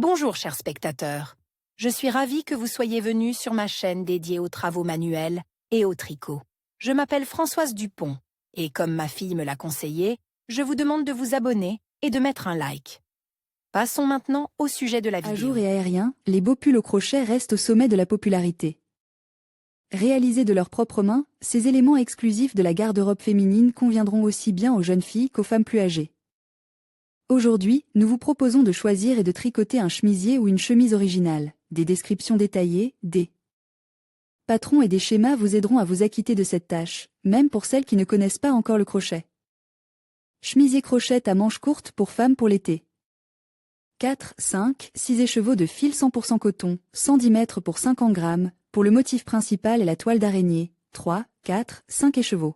Bonjour chers spectateurs, je suis ravie que vous soyez venus sur ma chaîne dédiée aux travaux manuels et au tricot. Je m'appelle Françoise Dupont et comme ma fille me l'a conseillé, je vous demande de vous abonner et de mettre un like. Passons maintenant au sujet de la vidéo. À jour et aérien, les beaux pulls au crochet restent au sommet de la popularité. Réalisés de leurs propres mains, ces éléments exclusifs de la garde-robe féminine conviendront aussi bien aux jeunes filles qu'aux femmes plus âgées. Aujourd'hui, nous vous proposons de choisir et de tricoter un chemisier ou une chemise originale. Des descriptions détaillées, des patrons et des schémas vous aideront à vous acquitter de cette tâche, même pour celles qui ne connaissent pas encore le crochet. Chemisier crochette à manches courtes pour femmes pour l'été. 4, 5, 6 écheveaux de fil 100% coton, 110 mètres pour 50 grammes, pour le motif principal et la toile d'araignée, 3, 4, 5 écheveaux.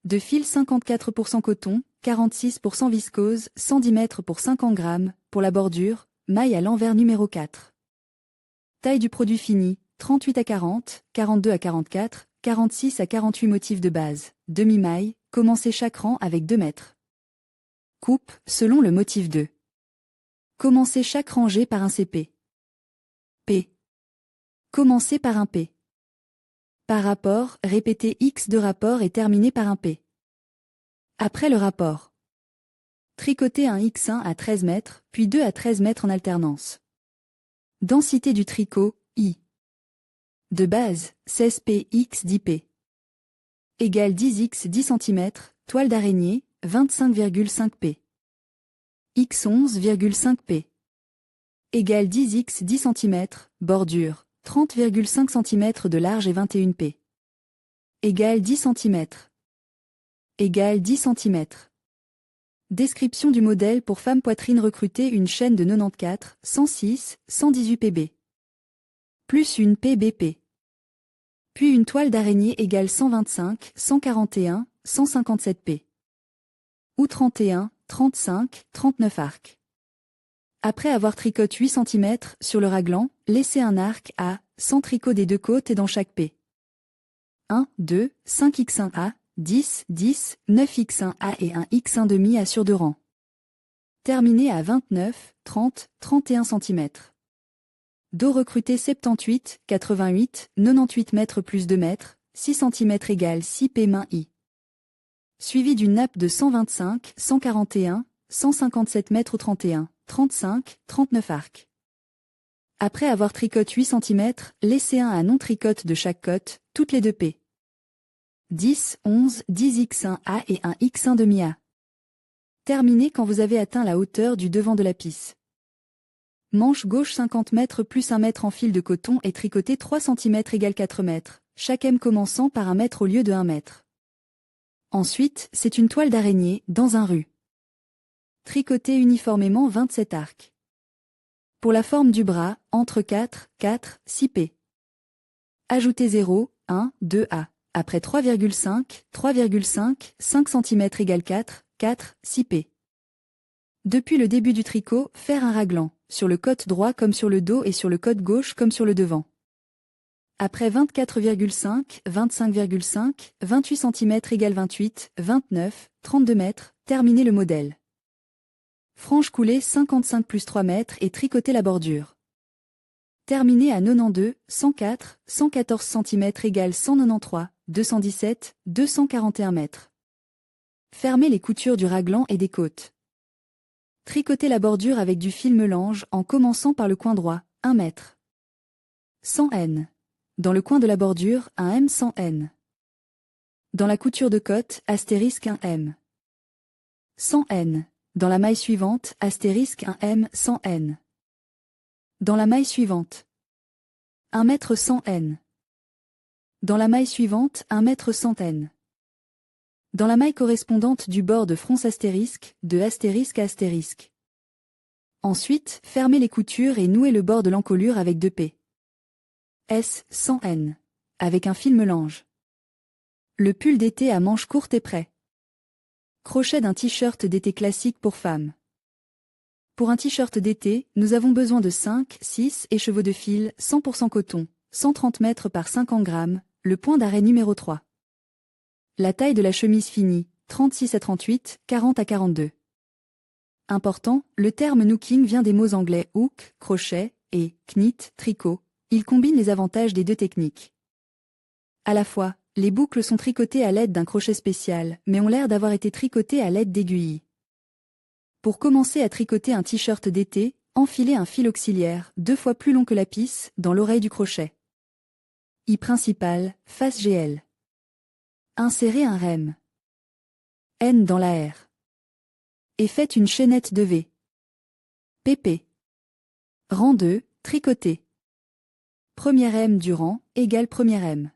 De fil 54% coton, 46% viscose, 110 mètres pour 50 grammes, pour la bordure, maille à l'envers numéro 4. Taille du produit fini, 38 à 40, 42 à 44, 46 à 48 motifs de base, demi-maille, commencez chaque rang avec 2 mètres. Coupe, selon le motif 2. Commencez chaque rangée par un CP. P. Commencez par un P. Par rapport, répétez X de rapport et terminez par un P. Après le rapport. Tricotez un X1 à 13 mètres, puis 2 à 13 mètres en alternance. Densité du tricot, I. De base, 16 P x 10 P. Égale 10 x 10 cm, toile d'araignée, 25,5 P. X 11,5 P. Égale 10 x 10 cm, bordure, 30,5 cm de large et 21 P. Égale 10 cm. Égale 10 cm. Description du modèle pour femme poitrine recrutée une chaîne de 94, 106, 118 PB. Plus une PBP. Puis une toile d'araignée égale 125, 141, 157 P. Ou 31, 35, 39 arcs. Après avoir tricoté 8 cm sur le raglan, laissez un arc A, sans tricot des deux côtes et dans chaque P. 1, 2, 5x1A, 10, 10, 9x1A et 1x1,5A sur 2 rangs. Terminé à 29, 30, 31 cm. Dos recruté 78, 88, 98 mètres plus 2 mètres, 6 cm égale 6 P main I. Suivi d'une nappe de 125, 141, 157 mètres ou 31, 35, 39 arcs. Après avoir tricoté 8 cm, laissez un à non-tricote de chaque côte, toutes les 2 P. 10, 11, 10x1A et 1x1,5A. Terminez quand vous avez atteint la hauteur du devant de la pisse. Manche gauche 50 mètres plus 1 mètre en fil de coton et tricoté 3 cm égale 4 mètres, chaque M commençant par 1 mètre au lieu de 1 mètre. Ensuite, c'est une toile d'araignée, dans un ru. Tricoter uniformément 27 arcs. Pour la forme du bras, entre 4, 4, 6 P. Ajoutez 0, 1, 2 A. Après 3,5, 3,5, 5 cm égale 4, 4, 6 P. Depuis le début du tricot, faire un raglan, sur le côté droit comme sur le dos et sur le côté gauche comme sur le devant. Après 24,5, 25,5, 28 cm égale 28, 29, 32 mètres, terminez le modèle. Frange coulée 55 plus 3 mètres et tricotez la bordure. Terminez à 92, 104, 114 cm égale 193, 217, 241 mètres. Fermez les coutures du raglan et des côtes. Tricotez la bordure avec du fil mélange en commençant par le coin droit, 1 mètre. 100 N. Dans le coin de la bordure, un M 100 N. Dans la couture de côte, astérisque 1 M. 100 N. Dans la maille suivante, astérisque 1 M 100 N. Dans la maille suivante. 1 mètre 100 N. Dans la maille suivante, 1 mètre 100 N. Dans la maille correspondante du bord de fronce astérisque, de astérisque à astérisque. Ensuite, fermez les coutures et nouez le bord de l'encolure avec 2 P. S 100 N. Avec un fil mélange. Le pull d'été à manches courtes est prêt. Crochet d'un t-shirt d'été classique pour femmes. Pour un t-shirt d'été, nous avons besoin de 5, 6 écheveaux de fil 100% coton, 130 mètres par 50 grammes, le point d'arrêt numéro 3. La taille de la chemise finie, 36 à 38, 40 à 42. Important, le terme nooking vient des mots anglais hook, crochet, et knit, tricot. Il combine les avantages des deux techniques. À la fois, les boucles sont tricotées à l'aide d'un crochet spécial, mais ont l'air d'avoir été tricotées à l'aide d'aiguilles. Pour commencer à tricoter un t-shirt d'été, enfilez un fil auxiliaire, 2 fois plus long que la pisse, dans l'oreille du crochet. I principal, face GL. Insérez un rem. N dans la R. Et faites une chaînette de V. PP. Rang 2, tricoter. Premier M du rang, égale premier M.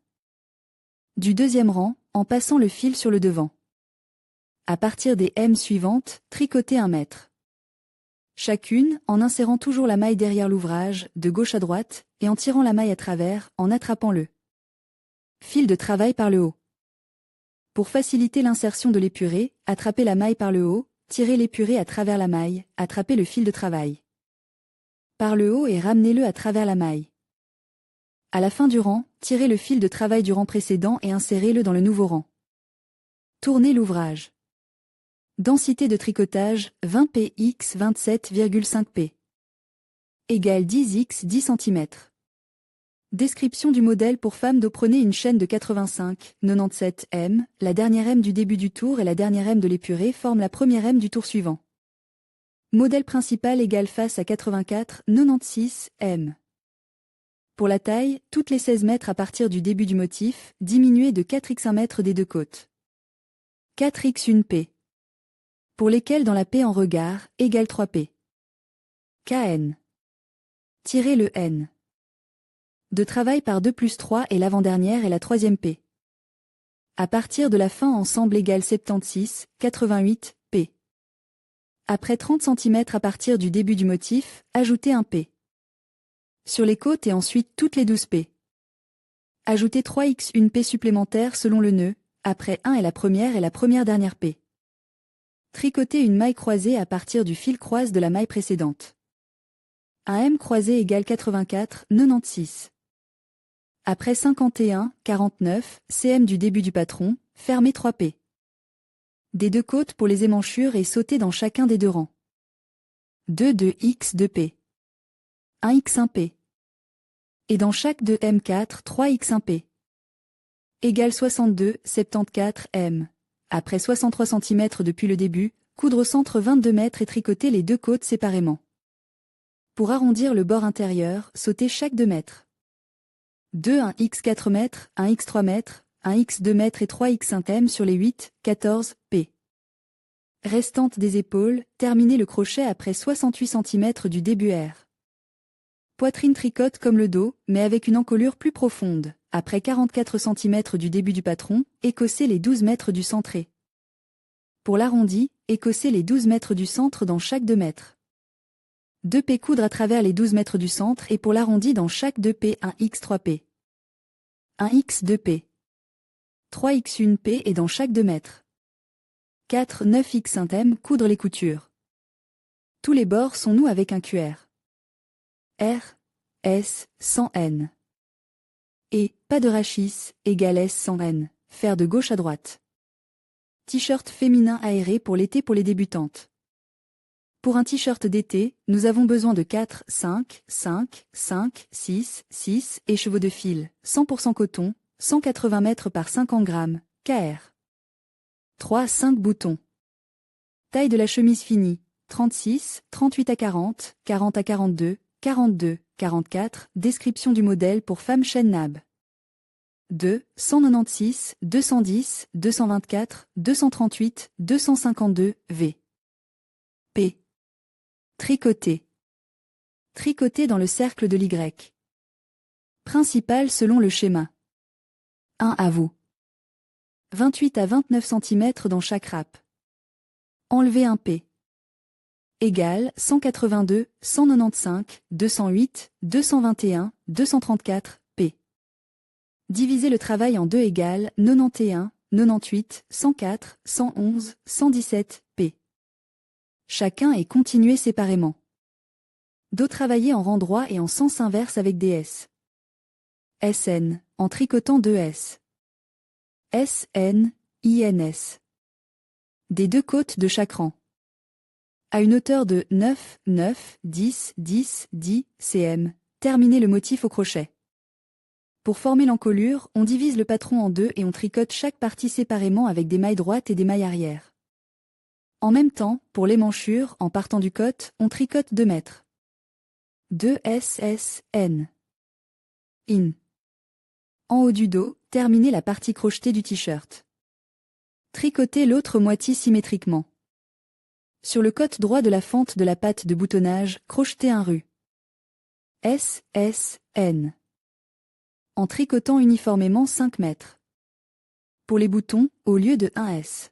Du deuxième rang, en passant le fil sur le devant. À partir des M suivantes, tricotez 1 mètre. Chacune, en insérant toujours la maille derrière l'ouvrage, de gauche à droite, et en tirant la maille à travers, en attrapant le fil de travail par le haut. Pour faciliter l'insertion de l'épuré, attrapez la maille par le haut, tirez l'épuré à travers la maille, attrapez le fil de travail par le haut et ramenez-le à travers la maille. À la fin du rang, tirez le fil de travail du rang précédent et insérez-le dans le nouveau rang. Tournez l'ouvrage. Densité de tricotage, 20 p x 27,5 p. Égale 10 x 10 cm. Description du modèle pour femme d'eau. Prenez une chaîne de 85-97 m, la dernière m du début du tour et la dernière m de l'épuré forment la première m du tour suivant. Modèle principal égale face à 84-96 m. Pour la taille, toutes les 16 mètres à partir du début du motif, diminuez de 4x 1 mètre des deux côtes. 4x 1 p. Pour lesquels dans la P en regard, égale 3 p. Kn. Tirez le N. De travail par 2 plus 3 et l'avant-dernière et la troisième P. À partir de la fin ensemble égale 76-88 p. Après 30 cm à partir du début du motif, ajoutez un p. Sur les côtes et ensuite toutes les 12 p. Ajoutez 3x 1 p supplémentaire selon le nœud, après 1 et la première dernière p. Tricotez une maille croisée à partir du fil croise de la maille précédente. Un M croisé égale 84-96. Après 51-49 cm du début du patron, fermez 3 p. Des deux côtes pour les émanchures et sautez dans chacun des deux rangs. 2x 2 p. 1x 1 p. Et dans chaque 2 M4 3x 1 p. Égale 62-74 m. Après 63 cm depuis le début, coudre au centre 22 mètres et tricoter les deux côtes séparément. Pour arrondir le bord intérieur, sautez chaque 2 mètres. 2 1x 4 mètres, 1x 3 mètres, 1x 2 mètres et 3x 1 m sur les 8, 14 p. Restante des épaules, terminez le crochet après 68 cm du début R. Poitrine tricote comme le dos, mais avec une encolure plus profonde. Après 44 cm du début du patron, écossez les 12 mètres du centré. Pour l'arrondi, écossez les 12 mètres du centre dans chaque 2 mètres. 2 p coudre à travers les 12 mètres du centre et pour l'arrondi dans chaque 2 p 1x 3 p. 1x 2 p. 3x 1 p et dans chaque 2 mètres. 4 9x 1 m coudre les coutures. Tous les bords sont nus avec un QR. R, S, sans N. Et, pas de rachis, égale S sans N, faire de gauche à droite. T-shirt féminin aéré pour l'été pour les débutantes. Pour un t-shirt d'été, nous avons besoin de 4, 5, 5, 5, 6, 6 et chevaux de fil, 100% coton, 180 mètres par 50 grammes, KR. 3, 5 boutons. Taille de la chemise finie, 36, 38 à 40, 40 à 42, 42, 44, description du modèle pour femme chaîne nab. 2, 196, 210, 224, 238, 252, V. P. Tricoter. Tricoter dans le cercle de l'Y. Principal selon le schéma. 1 à vous. 28 à 29 cm dans chaque râpe. Enlevez un P. Égale 182, 195, 208, 221, 234, p. Divisez le travail en 2 égale 91, 98, 104, 111, 117, p. Chacun est continué séparément. Do travailler en rang droit et en sens inverse avec des S. SN, en tricotant 2 S. SN, INS. Des deux côtes de chaque rang. À une hauteur de 9, 9, 10, 10, 10 cm, terminez le motif au crochet. Pour former l'encolure, on divise le patron en deux et on tricote chaque partie séparément avec des mailles droites et des mailles arrière. En même temps, pour l'émanchure, en partant du côte, on tricote 2 mètres. 2 SS, N. In. En haut du dos, terminez la partie crochetée du t-shirt. Tricotez l'autre moitié symétriquement. Sur le côté droit de la fente de la patte de boutonnage, crochetez un ru. S, S, N. En tricotant uniformément 5 mètres. Pour les boutons, au lieu de 1 S.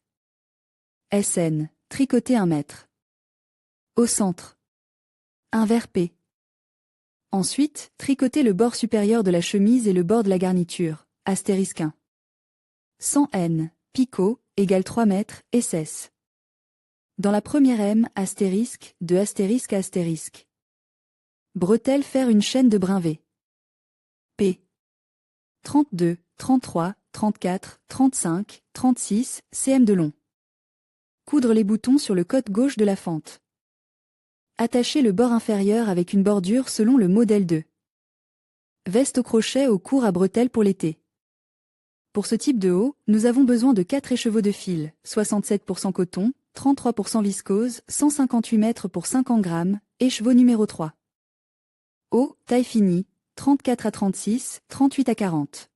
SN, tricotez 1 mètre. Au centre. Un vers P. Ensuite, tricotez le bord supérieur de la chemise et le bord de la garniture, astérisque 1. 100 N, picot, égale 3 mètres, SS. Dans la première M, astérisque, de astérisque à astérisque. Bretelle faire une chaîne de brin V. P. 32, 33, 34, 35, 36 cm de long. Coudre les boutons sur le côté gauche de la fente. Attachez le bord inférieur avec une bordure selon le modèle 2. Veste au crochet au court à bretelles pour l'été. Pour ce type de haut, nous avons besoin de 4 écheveaux de fil, 67% coton, 33% viscose, 158 mètres pour 50 grammes, écheveau numéro 3. Haut, taille finie, 34 à 36, 38 à 40.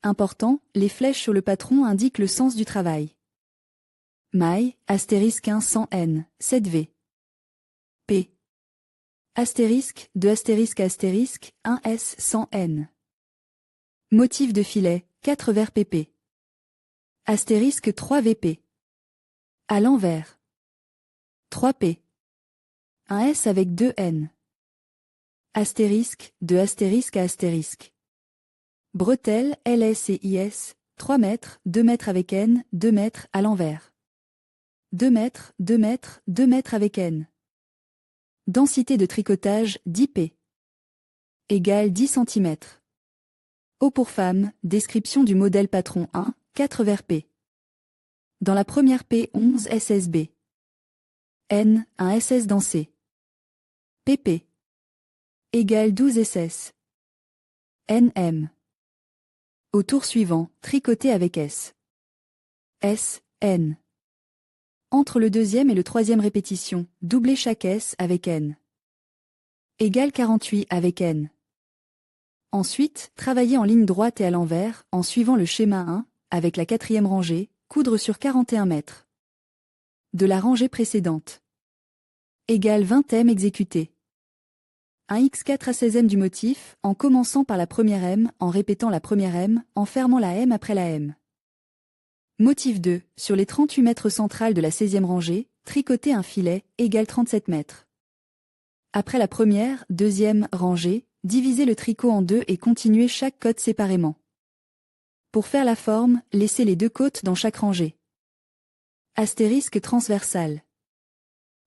Important, les flèches sur le patron indiquent le sens du travail. Maille, astérisque 1 100 N, 7 V. P. Astérisque, de astérisque à astérisque, 1 S 100 N. Motif de filet, 4 vers PP. Astérisque 3 VP. À l'envers. 3 P. 1 S avec 2 N. Astérisque, de astérisque à astérisque. Bretelle, LS et IS, 3 mètres, 2 mètres avec N, 2 mètres à l'envers. 2 mètres, 2 mètres, 2 mètres avec N. Densité de tricotage, 10 P. Égale 10 cm. Haut pour femme, description du modèle patron 1, 4 vers P. Dans la première P, 11 SSB. N, 1 SS dansé. PP. Égale 12 SS. NM. Au tour suivant, tricoter avec S. S, N. Entre le deuxième et le troisième répétition, doublez chaque S avec N. Égale 48 avec N. Ensuite, travaillez en ligne droite et à l'envers, en suivant le schéma 1, avec la quatrième rangée, coudre sur 41 mètres. De la rangée précédente. Égale 20 M exécuté. Un X4 à 16 M du motif, en commençant par la première M, en répétant la première M, en fermant la M après la M. Motif 2, sur les 38 mètres centrales de la 16e rangée, tricotez un filet, égale 37 mètres. Après la première, deuxième rangée, divisez le tricot en deux et continuez chaque côte séparément. Pour faire la forme, laissez les deux côtes dans chaque rangée. Astérisque transversal.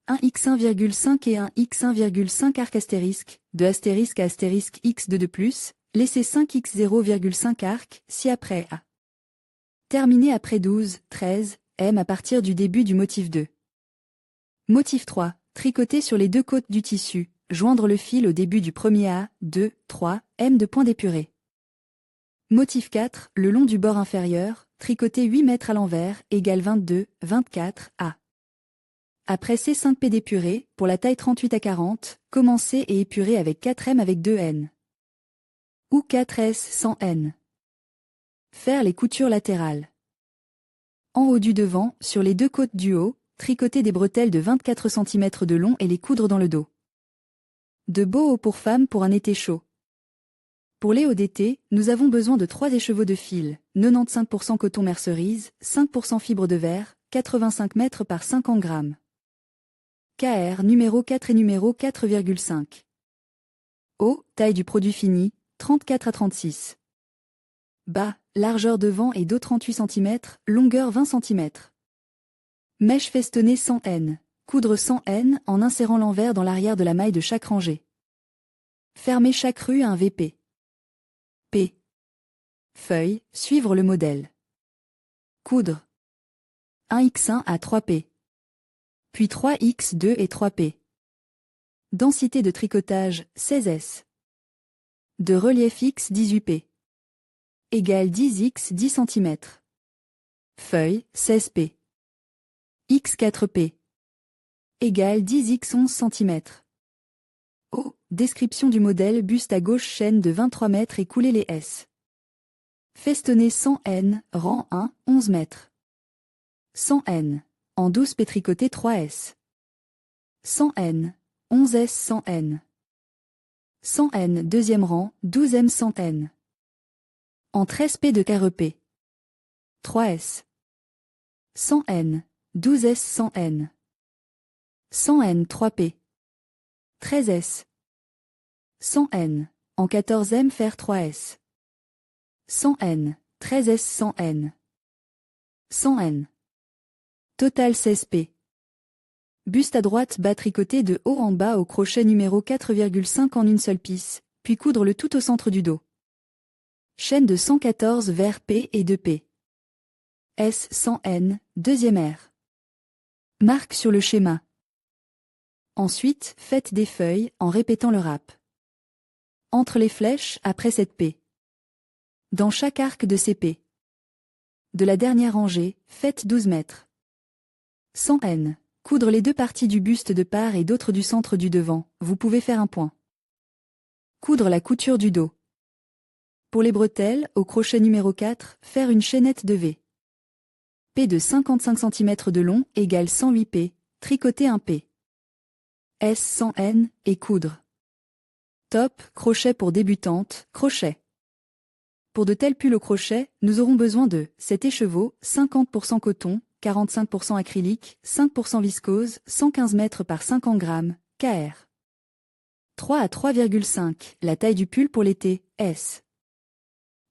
Un X1,5 et un X1,5 arc astérisque, de astérisque à astérisque X2 de plus, laissez 5X0,5 arc, si après A. Terminez après 12, 13, M à partir du début du motif 2. Motif 3, tricoter sur les deux côtes du tissu, joindre le fil au début du premier A, 2, 3, M de point d'épuré. Motif 4, le long du bord inférieur, tricoter 8 mètres à l'envers, égale 22, 24, A. Après C5P d'épuré, pour la taille 38 à 40, commencez et épurez avec 4M avec 2 N. Ou 4S sans N. Faire les coutures latérales. En haut du devant, sur les deux côtes du haut, tricoter des bretelles de 24 cm de long et les coudre dans le dos. De beaux hauts pour femmes pour un été chaud. Pour les hauts d'été, nous avons besoin de 3 écheveaux de fil, 95% coton mercerise, 5% fibre de verre, 85 mètres par 50 grammes. KR numéro 4 et numéro 4,5. Haut, taille du produit fini, 34 à 36. Bas, largeur devant et dos 38 cm, longueur 20 cm. Mèche festonnée 100 N. Coudre 100 N en insérant l'envers dans l'arrière de la maille de chaque rangée. Fermer chaque rue à un VP. P. Feuille, suivre le modèle. Coudre. 1X1 à 3P. puis 3x2 et 3p. Densité de tricotage 16s. De relief x 18p. Égale 10x 10 cm. Feuille 16p. x4p. Égale 10x 11 cm. O. Description du modèle buste à gauche chaîne de 23 mètres et coulez les S. Festonné 100 N, rang 1, 11 mètres. 100 N. En 12 pétricoté 3 S. 100 N. 11 S 100 N. 100 N deuxième rang, 12 M 100 N. En 13 P de carré P. 3 S. 100 N. 12 S 100 N. 100 N 3 P. 13 S. 100 N. En 14 M faire 3 S. 100 N. 13 S 100 N. 100 N. Total 16 P. Buste à droite bas tricoté de haut en bas au crochet numéro 4,5 en une seule pisse, puis coudre le tout au centre du dos. Chaîne de 114 vers P et 2P. S 100 N, deuxième R. Marque sur le schéma. Ensuite, faites des feuilles en répétant le rap. Entre les flèches après cette P. Dans chaque arc de ces P. De la dernière rangée, faites 12 mètres. 100 N. Coudre les deux parties du buste de part et d'autre du centre du devant, vous pouvez faire un point. Coudre la couture du dos. Pour les bretelles, au crochet numéro 4, faire une chaînette de V. P de 55 cm de long égale 108 P, tricoter un P. S 100 N, et coudre. Top, crochet pour débutante, crochet. Pour de tels pulls au crochet, nous aurons besoin de 7 écheveaux, 50% coton, 45% acrylique, 5% viscose, 115 mètres par 50 grammes, KR. 3 à 3,5, la taille du pull pour l'été, S.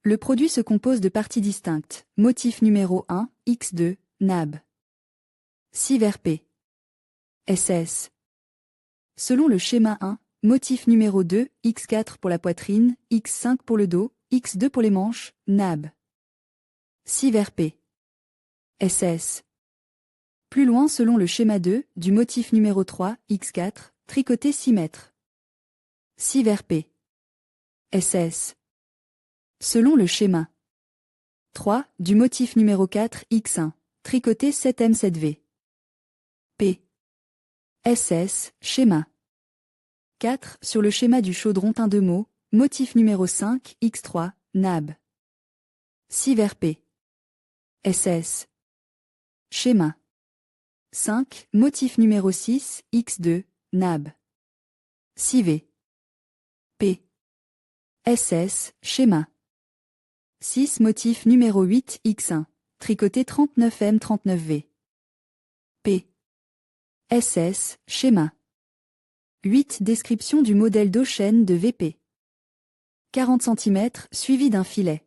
Le produit se compose de parties distinctes. Motif numéro 1, X2, NAB. 6 vers P. SS. Selon le schéma 1, motif numéro 2, X4 pour la poitrine, X5 pour le dos, X2 pour les manches, NAB. 6 vers P. SS. Plus loin selon le schéma 2, du motif numéro 3, X4, tricoté 6 mètres. 6 vers P. SS. Selon le schéma 3, du motif numéro 4, X1, tricoté 7M7V. P. SS, schéma 4, sur le schéma du chaudron teint de mots, motif numéro 5, X3, NAB. 6 vers P. SS. Schéma 5, motif numéro 6, X2, NAB. 6V. P. SS, schéma 6, motif numéro 8, X1, tricoté 39M39V. P. SS, schéma 8, description du modèle dos chaîne de VP. 40 cm, suivi d'un filet.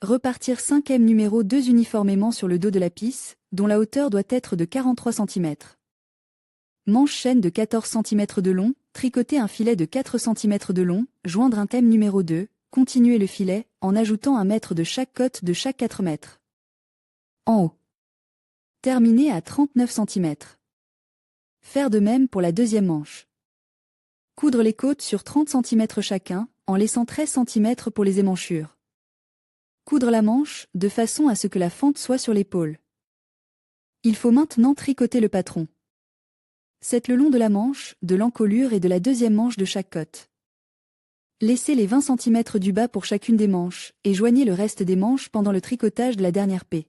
Repartir 5e numéro 2 uniformément sur le dos de la pisse, dont la hauteur doit être de 43 cm. Manche chaîne de 14 cm de long, tricoter un filet de 4 cm de long, joindre un thème numéro 2, continuer le filet, en ajoutant 1 mètre de chaque côte de chaque 4 mètres. En haut. Terminer à 39 cm. Faire de même pour la deuxième manche. Coudre les côtes sur 30 cm chacun, en laissant 13 cm pour les émanchures. Coudre la manche, de façon à ce que la fente soit sur l'épaule. Il faut maintenant tricoter le patron. C'est le long de la manche, de l'encolure et de la deuxième manche de chaque côte. Laissez les 20 cm du bas pour chacune des manches, et joignez le reste des manches pendant le tricotage de la dernière P.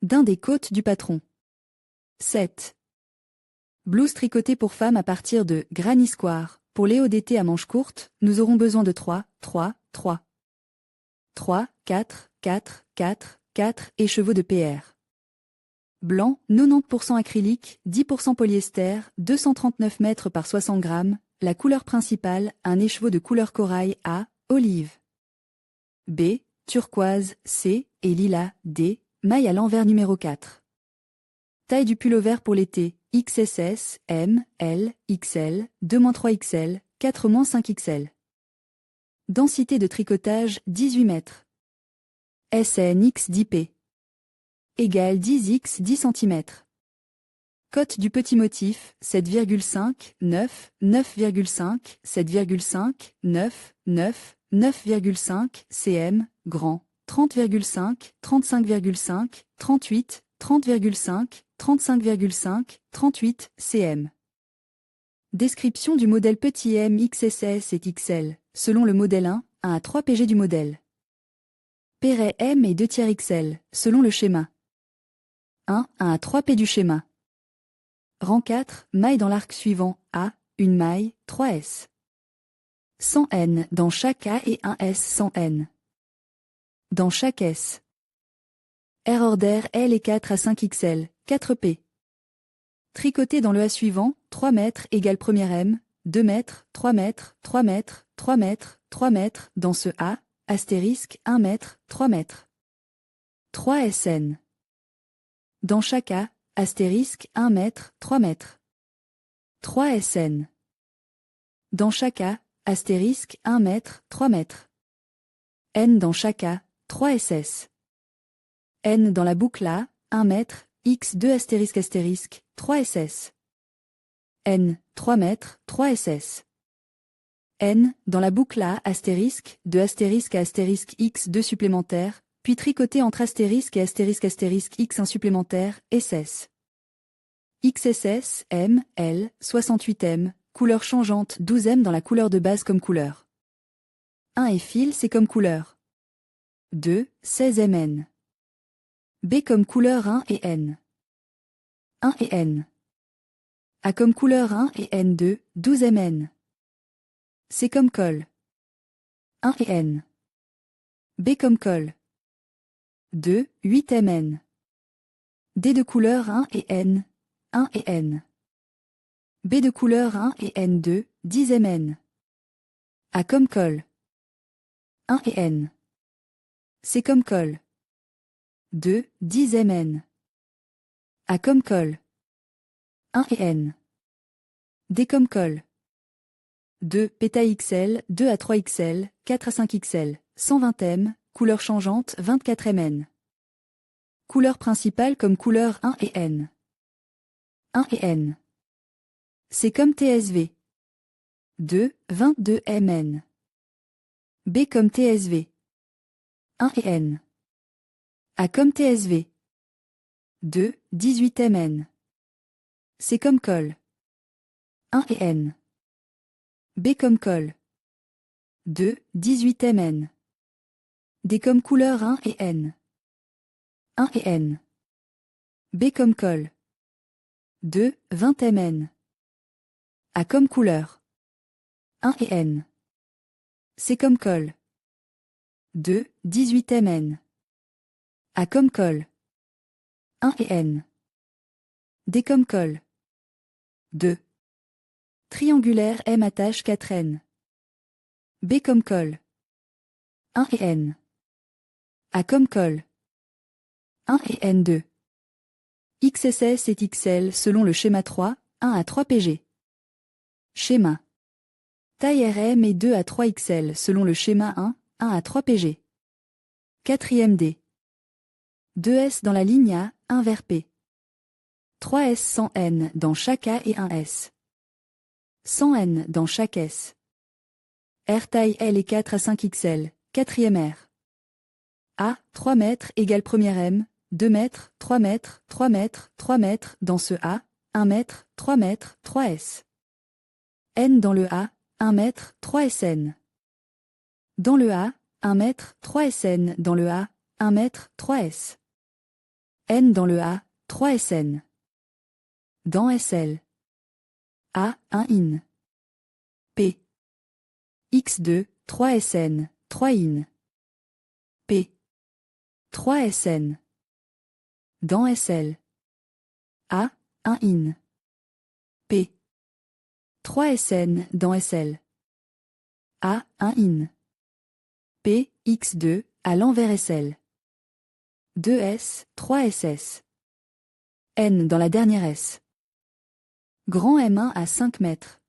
D'un des côtes du patron. 7. Blouse tricotée pour femme à partir de Granny Square. Pour les hauts d'été à manches courtes, nous aurons besoin de 3, 4, 4 écheveaux de PR. Blanc, 90% acrylique, 10% polyester, 239 mètres par 60 grammes, la couleur principale, un écheveau de couleur corail A, olive. B, turquoise, C, et lilas, D, maille à l'envers numéro 4. Taille du pull-over pour l'été, XSS, M, L, XL, 2-3XL, 4-5XL. Densité de tricotage, 18 mètres. SNX 10P. Égale 10x 10 cm. Cote du petit motif, 7,5, 9, 9,5, 7,5, 9, 9, 9,5, cm, grand, 30,5, 35,5, 38, 30,5, 35,5, 38, cm. Description du modèle petit m XSS et XL, selon le modèle 1 à 3 PG du modèle. Perret M et 2 tiers XL, selon le schéma. 1 à 3 P du schéma. Rang 4, maille dans l'arc suivant, A, une maille, 3S. 100 N dans chaque A et 1 S 100 N. Dans chaque S. Erreur d'air L et 4 à 5 XL, 4 P. Tricoté dans le A suivant, 3 mètres égale première M, 2 mètres, 3 mètres, 3 mètres, 3 mètres, 3 mètres, dans ce A, astérisque, 1 mètre, 3 mètres. 3 SN. Dans chaque A, astérisque, 1 mètre, 3 mètres. 3 SN. Dans chaque A, astérisque, 1 mètre, 3 mètres. N dans chaque A, 3 SS. N dans la boucle A, 1 mètre, X2 astérisque astérisque, 3 SS. N, 3 mètres, 3 SS. N, dans la boucle A, astérisque, de astérisque à astérisque X2 supplémentaire, puis tricoté entre astérisque et astérisque astérisque X1 supplémentaire, SS. XSS, M, L, 68M, couleur changeante, 12M dans la couleur de base comme couleur. 1 et fil c'est comme couleur. 2, 16MN. B comme couleur 1 et N. 1 et N. A comme couleur 1 et N2, 12MN. C comme colle. 1 et N. B comme colle. 2, 8MN. D de couleur 1 et N, 1 et N. B de couleur 1 et N2, 10MN. A comme colle. 1 et N. C comme colle. 2, 10MN. A comme colle. 1 et N. D comme colle. 2, péta XL, 2 à 3 XL, 4 à 5 XL, 120M, couleur changeante, 24MN. Couleur principale comme couleur 1 et N. 1 et N. C'est comme TSV. 2, 22MN. B comme TSV. 1 et N. A comme TSV. 2, 18MN. C comme colle. 1 et N. B comme colle. 2, 18MN. D comme couleur 1 et N. 1 et N. B comme colle. 2, 20MN. A comme couleur. 1 et N. C comme colle. 2, 18MN. A comme colle. 1 et N. D comme colle. 2. Triangulaire M attache 4N. B comme colle. 1 et N. A comme colle. 1 et N2. XSS et XL selon le schéma 3, 1 à 3 PG. Schéma. Taille RM et 2 à 3 XL selon le schéma 1, 1 à 3 PG. 4e D. 2S dans la ligne A, 1 vers P. 3S 100 N dans chaque A et 1 S. 100 N dans chaque S. R taille L et 4 à 5 XL, 4e R. A, 3 mètres égale première M, 2 mètres, 3 mètres, 3 mètres, 3 mètres dans ce A, 1 mètre, 3 mètres, 3 S. N dans le A, 1 mètre, 3 SN. Dans le A, 1 mètre, 3 SN dans le A, 1 mètre, 3 S. N dans le A, 3 SN. Dans SL. A, 1 IN. P. X2, 3 SN, 3 IN. P. 3 SN. Dans SL. A, 1 IN. P. 3 SN dans SL. A, 1 IN. P, X2, à l'envers SL. 2S, 3 SS. N dans la dernière S. Grand M1 à 5 mètres.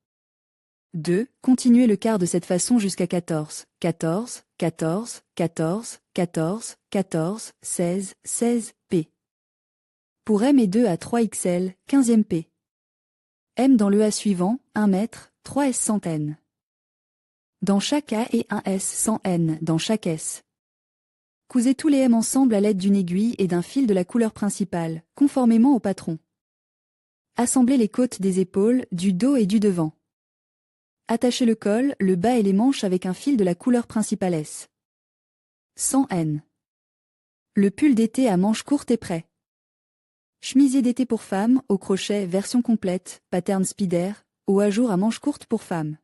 2. Continuez le quart de cette façon jusqu'à 14, 14, 14, 14, 14, 14, 16, 16, P. Pour M et 2 à 3XL, 15e P. M dans le A suivant, 1 mètre, 3S 100 N. Dans chaque A et 1 S 100 N dans chaque S. Cousez tous les M ensemble à l'aide d'une aiguille et d'un fil de la couleur principale, conformément au patron. Assemblez les côtes des épaules, du dos et du devant. Attachez le col, le bas et les manches avec un fil de la couleur principale S. 100 N. Le pull d'été à manches courtes est prêt. Chemisier d'été pour femmes, au crochet, version complète, pattern Spider, haut à jour à manches courtes pour femmes.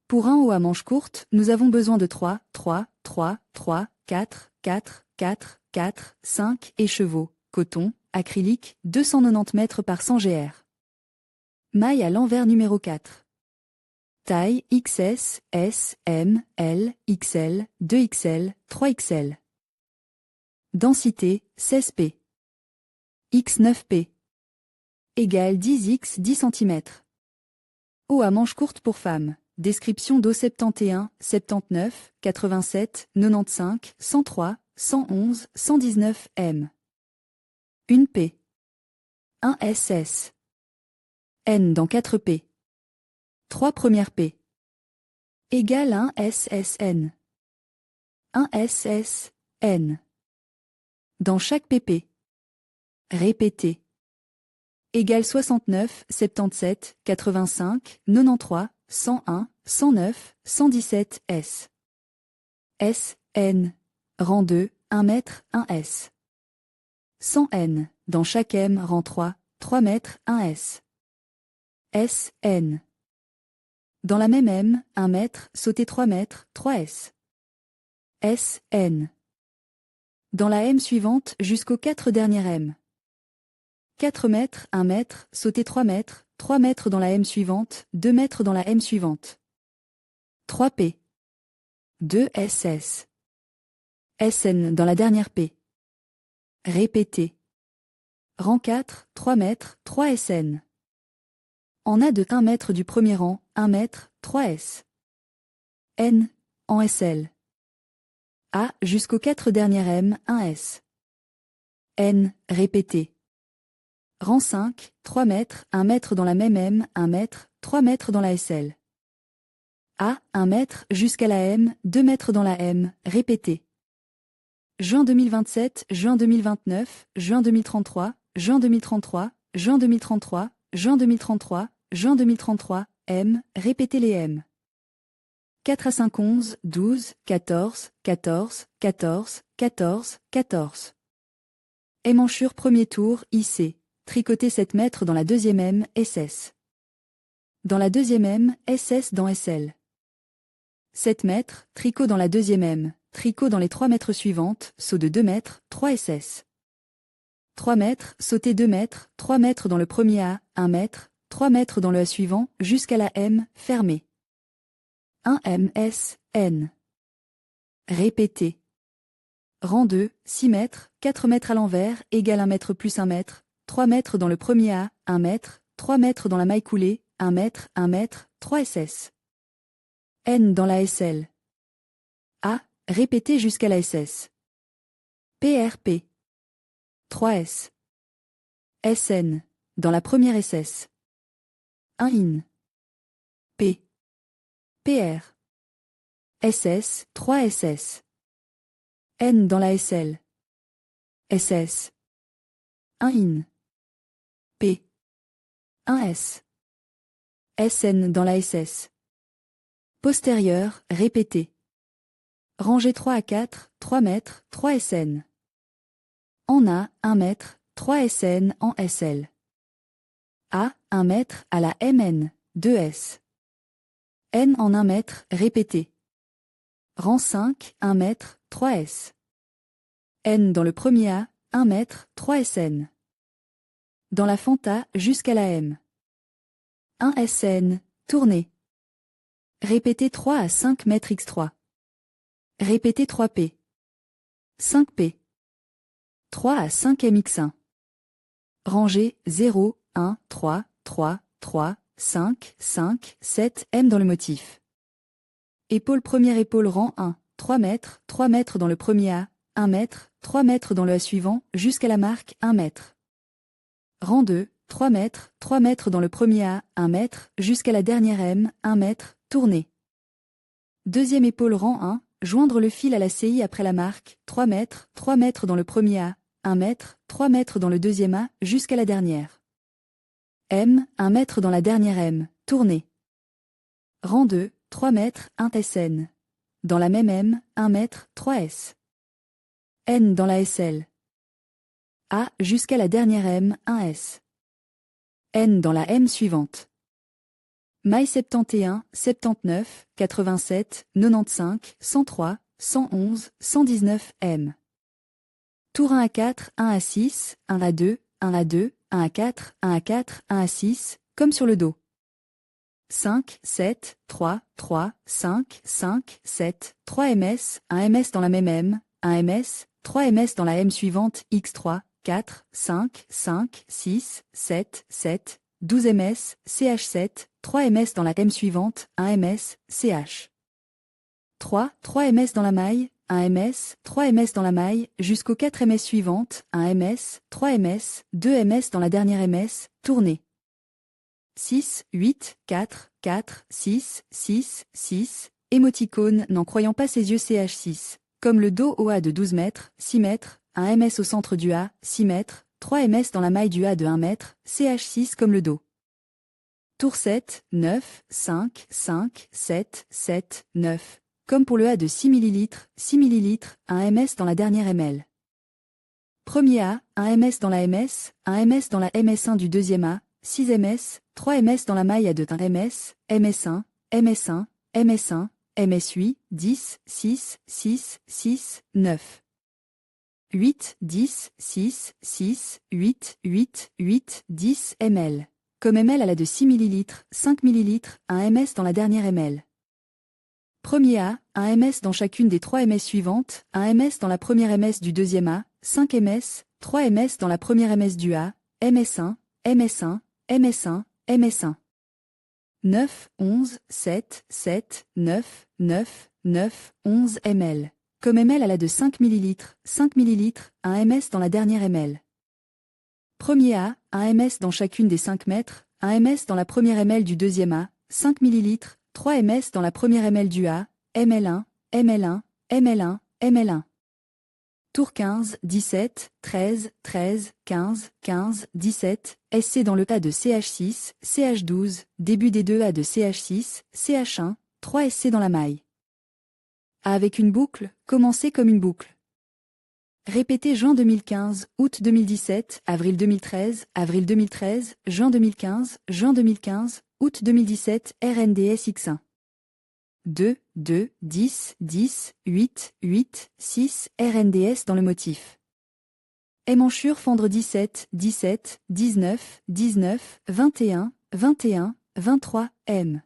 Pour un haut à manches courtes, nous avons besoin de 3, 4, 5 écheveaux, coton, acrylique, 290 mètres par 100 GR. Maille à l'envers numéro 4. Taille XS, S, M, L, XL, 2XL, 3XL. Densité, 16P. X9P. Égale 10X 10 cm. Haut à manches courtes pour femmes. Description d'eau 71, 79, 87, 95, 103, 111, 119 M. 1 P. 1 SS. N dans 4 P. 3 premières P. Égale 1 SSN. 1 SSN. Dans chaque PP. Répétez. Égale 69, 77, 85, 93, 101, 109, 117 S. S, N. Rang 2, 1 mètre, 1 S. 100 N. Dans chaque M, rang 3, 3 mètres, 1 S. S, N. Dans la même M, 1 mètre, sautez 3 mètres, 3 S. S, N. Dans la M suivante jusqu'aux 4 dernières M. 4 mètres, 1 mètre, sautez 3 mètres, 3 mètres dans la M suivante, 2 mètres dans la M suivante. 3 P. 2 SS. SN dans la dernière P. Répétez. Rang 4, 3 mètres, 3 SN. En A de 1 mètre du premier rang, 1 mètre, 3 S. N, en SL. A jusqu'aux 4 dernières M, 1 S. N, répétez. Rang 5, 3 mètres, 1 mètre dans la même M, 1 mètre, 3 mètres dans la SL. A, 1 mètre, jusqu'à la M, 2 mètres dans la M, répétez. Juin 2027, juin 2029, juin 2033, juin 2033, juin 2033, juin 2033, juin 2033, M, répétez les M. 4 à 5, 11, 12, 14, 14, 14, 14, 14. Émanchure premier tour, IC. Tricotez 7 mètres dans la deuxième M, SS. Dans la deuxième M, SS dans SL. 7 mètres, tricot dans la deuxième M, tricot dans les 3 mètres suivantes, saut de 2 mètres, 3 SS. 3 mètres, sautez 2 mètres, 3 mètres dans le premier A, 1 mètre, 3 mètres dans le A suivant, jusqu'à la M, fermé. 1 MS, N. Répétez. Rang 2, 6 mètres, 4 mètres à l'envers, égale 1 mètre plus 1 mètre, 3 mètres dans le premier A, 1 mètre, 3 mètres dans la maille coulée, 1 mètre, 3 SS. N dans la SL. A, répétez jusqu'à la SS. PRP. 3S. SN, dans la première SS. 1 IN. P. PR. SS, 3 SS. N dans la SL. SS. 1 IN. P. 1 S. SN dans la SS. Postérieur, répétez. Rangée 3 à 4, 3 mètres, 3 SN. En A, 1 mètre, 3 SN en SL. A, 1 mètre à la MN, 2 S. N en 1 mètre, répétez. Rang 5, 1 mètre, 3 S. N dans le premier A, 1 mètre, 3 SN. Dans la fente A, jusqu'à la M. 1 SN, tournez. Répétez 3 à 5 mètres x3. Répétez 3P. 5P. 3 à 5 mx1. Rangée 0, 1, 3, 3, 3, 5, 5, 7 M dans le motif. Épaule première épaule rang 1, 3 mètres dans le premier A, 1 mètre, 3 mètres dans le A suivant, jusqu'à la marque 1 mètre. Rang 2, 3 mètres dans le premier A, 1 mètre, jusqu'à la dernière M, 1 mètre, tournée. Deuxième épaule rang 1, joindre le fil à la CI après la marque, 3 mètres dans le premier A, 1 mètre, 3 mètres dans le deuxième A, jusqu'à la dernière. M, 1 mètre dans la dernière M, tournée. Rang 2, 3 mètres, 1 SN. Dans la même M, 1 mètre, 3 S. N dans la SL. A jusqu'à la dernière M, 1 S. N dans la M suivante. Maille 71, 79, 87, 95, 103, 111, 119 M. Tour 1 à 4, 1 à 6, 1 à 2, 1 à 2, 1 à 4, 1 à 4, 1 à 6, comme sur le dos. 5, 7, 3, 3, 5, 5, 7, 3 MS, 1 MS dans la même M, 1 MS, 3 MS dans la M suivante, X3, 4, 5, 5, 6, 7, 7, 12 MS, CH7, 3 MS dans la M suivante, 1 MS, CH. 3, 3 MS dans la maille, 1 MS, 3 MS dans la maille, jusqu'aux 4 MS suivantes, 1 MS, 3 MS, 2 MS dans la dernière MS, tournée. 6, 8, 4, 4, 6, 6, 6, émoticône n'en croyant pas ses yeux CH6. Comme le dos au A de 12 mètres, 6 mètres, 1 MS au centre du A, 6 mètres, 3 MS dans la maille du A de 1 mètre, CH6 comme le dos. Tour 7, 9, 5, 5, 7, 7, 9. Comme pour le A de 6 ml, 6 ml, 1 MS dans la dernière ML. Premier A, 1 MS dans la MS, 1 MS dans la MS1 du deuxième A, 6 MS, 3 MS dans la maille A de 1 MS, MS1, MS1, MS1, MS8, 10, 6, 6, 6, 9. 8, 10, 6, 6, 8, 8, 8, 10 ml. Comme ml à la de 6 ml, 5 ml, 1 MS dans la dernière ml. Premier A, 1 MS dans chacune des 3 MS suivantes, 1 MS dans la première MS du deuxième A, 5 MS, 3 MS dans la première MS du A, MS1, MS1, MS1, MS1. 9, 11, 7, 7, 9, 9, 9, 11 ml. Comme ml à la de 5 ml, 5 ml, 1 MS dans la dernière ml. Premier A, 1 MS dans chacune des 5 mètres, 1 MS dans la première ml du deuxième A, 5 ml, 3 MS dans la première ml du A, ML1, ML1, ML1, ML1. Tour 15, 17, 13, 13, 15, 15, 17, SC dans le A de CH6, CH12, début des deux A de CH6, CH1, 3 SC dans la maille. A avec une boucle, commencez comme une boucle. Répétez juin 2015, août 2017, avril 2013, juin 2015, août 2017, RNDS X1. 2, 2, 10, 10, 8, 8, 6, RNDS dans le motif. Émanchure fendre 17, 17, 19, 19, 21, 21, 23, M.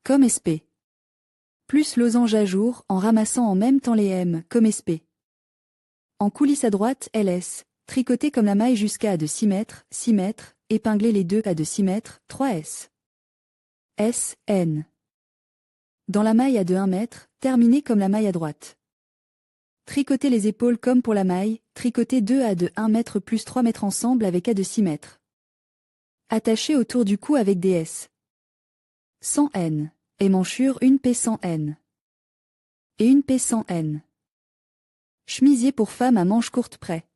Comme SP. Plus losange à jour en ramassant en même temps les M comme SP. En coulisses à droite, LS, tricoter comme la maille jusqu'à A de 6 mètres, épingler les deux A de 6 mètres, 3 S. S, N. Dans la maille A de 1 mètre, terminer comme la maille à droite. Tricoter les épaules comme pour la maille, tricoter 2 A de 1 mètre plus 3 mètres ensemble avec A de 6 mètres. Attacher autour du cou avec des S. 100 N. Émanchure une P 100 N. Et une P 100 N. Chemisier pour femme à manches courtes près.